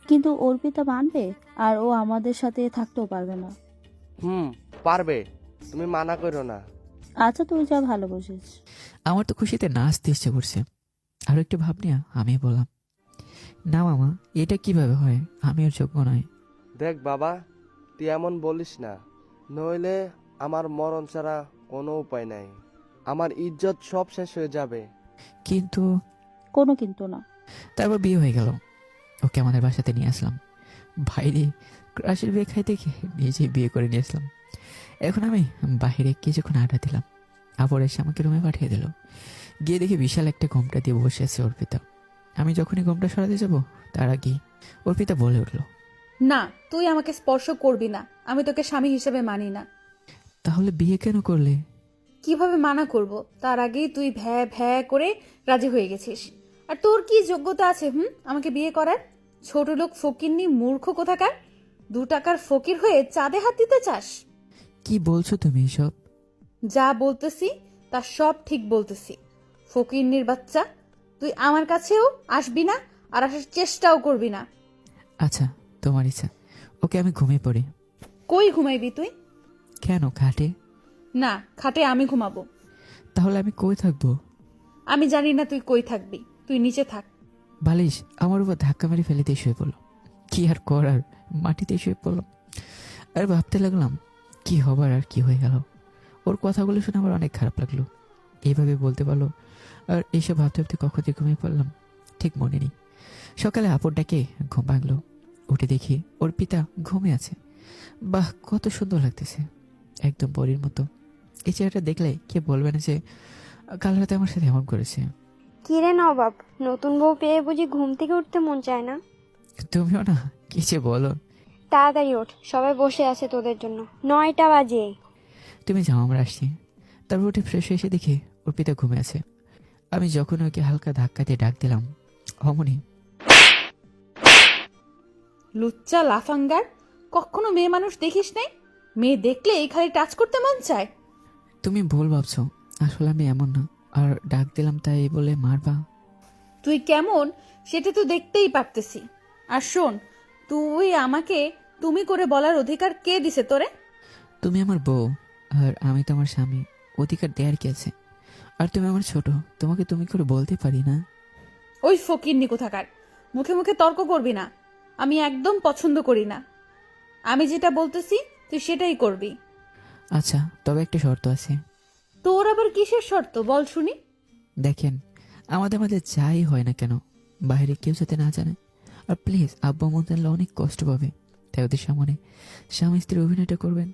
কিন্তু অর্পিতা মানবে? আর ও আমাদের সাথে থাকতেও পারবে না। পারবে, তুমি মানা করো না। আচ্ছা, তুই যা ভালো বুঝিস। আমার তো খুশিতে নাচতে ইচ্ছে করছে। আরো একটু ভাব নিয়ে আমি বললাম, না মামা, এটা কিভাবে হয়? আমি ওর যোগ্য নয়। দেখ বাবা, তুই এমন বলিস না, নইলে আমার মরণ ছাড়া কোনো উপায় নাই। আমার ইজ্জত সব শেষ হয়ে যাবে। কিন্তু কোনো কিন্তু না। তারপর বিয়ে হয়ে গেল। ওকে আমাদের বাসাতে নিয়ে আসলাম। বাইরে ক্রাশের বিয়ে খাইতে গিয়ে নিজেই বিয়ে করে নিয়ে আসলাম। এখন আমি বাইরে কিছুক্ষণ আড্ডা দিলাম। আবার এসে আমাকে রুমে পাঠিয়ে দিল। গিয়ে দেখি বিশাল একটা ঘোমটা দিয়ে বসে আছে অর্পিতা। আমি যখনই ঘোমটা সরাতে যাব তার আগেই অর্পিতা বলে উঠল, না, তুই আমাকে স্পর্শ করবি না। আমি তোকে স্বামী হিসেবে মানি না। তাহলে বিয়ে কেন করলে? কিভাবে মানা করব? তার আগেই তুই ভ্যা ভ্যা করে রাজি হয়ে গেছিস। আর তোর কি যোগ্যতা আছে আমাকে বিয়ে করার? ছোট লোক ফকিন্নি মূর্খ কোথাকার। 2 টাকার ফকির হয়ে চাঁদে হাত দিতে চাস? কি বলছো তুমি এসব? যা বলতেছি তা সব ঠিক বলতেছি। ফকিন্নির বাচ্চা, তুই আমার কাছেও আসবি না, আর আসার চেষ্টাও করবি না। আচ্ছা, তোমার ইচ্ছা। ওকে, আমি ঘুমিয়ে পড়ি। কই ঘুমাইবি তুই? কেন, খাটে? না, খাটে আমি ঘুমাবো। তাহলে আমি কই থাকবো? আমি জানি না তুই কই থাকবি, তুই নিচে থাক। বালিশ আমার উপর ধাক্কা মেরে ফেলে দিয়ে শুয়ে পড়লো। কি আর করার, মাটিতে শুয়ে পড়লাম। আর ভাবতে লাগলাম, কি হবার আর কি হয়ে গেল। ওর কথাগুলো শুনে আমার অনেক খারাপ লাগলো। এইভাবে বলতে পারলো, আর এইসব ভাবতে ভাবতে কখন যে ঘুমিয়ে পড়লাম ঠিক মনে নেই। সকালে আপুর ডাকে ঘুম ভাঙলো। উঠে দেখি ওর পিতা ঘুমে আছে। বাহ, কত সুন্দর লাগতেছে, একদম পরীর মতো। এই চেহারাটা দেখলে কে বলবে না যে কাল রাতে আমার সাথে এমন করেছে। কিরে নবাব, নতুন বউ পেয়ে বুঝি ঘুম থেকে উঠতে মন চায় না? তুমিও না কি যে বলো। তাড়াতাড়ি ওঠ, সবাই বসে আছে তোদের জন্য। 9টা বাজে। তুমি যাও, আমরা আসছি। তারপর উঠে ফ্রেশ হয়ে এসে দেখি ওর পিতা ঘুমে আছে। আমি যখন ওকে হালকা ধাক্কা দিয়ে ডাক দিলাম, অমনি লুচ্চা লাফাঙ্গার, কখনো মেয়ে মানুষ দেখিস নাই? মেয়ে দেখলে খালি টাচ করতে মন চায়। তুমি ভুল ভাবছো, আসলে আমি এমন না। আর ডাক দিলাম তাই বলে মারবা? তুই কেমন সেটা তো দেখতেই পারতেছি। আর শোন, তুই আমাকে তুমি করে বলার অধিকার কে দিছে তোরে? তুমি আমার বউ, আর আমি তোমার স্বামী। অধিকার দেয়ার কি আছে? আর তুমি আমার ছোট, তোমাকে তুমি করে বলতে পারি না? ওই ফকিন্নি কোথাকার, মুখে মুখে তর্ক করবি না। আমি একদম পছন্দ করি না। আমি যেটা বলতেছি তুই সেটাই করবি। আচ্ছা, তবে একটা শর্ত আছে। তোর আবার কিসের শর্ত বল শুনি? দেখেন, আমাদের মাঝে যাই হয় না কেন, বাইরে কেউ যাতে না জানে। আর প্লিজ, আব্বু আম্মু জানলে অনেক কষ্ট পাবে। তাই ওদের সামনে স্বামী স্ত্রীর অভিনয়টা করবেন।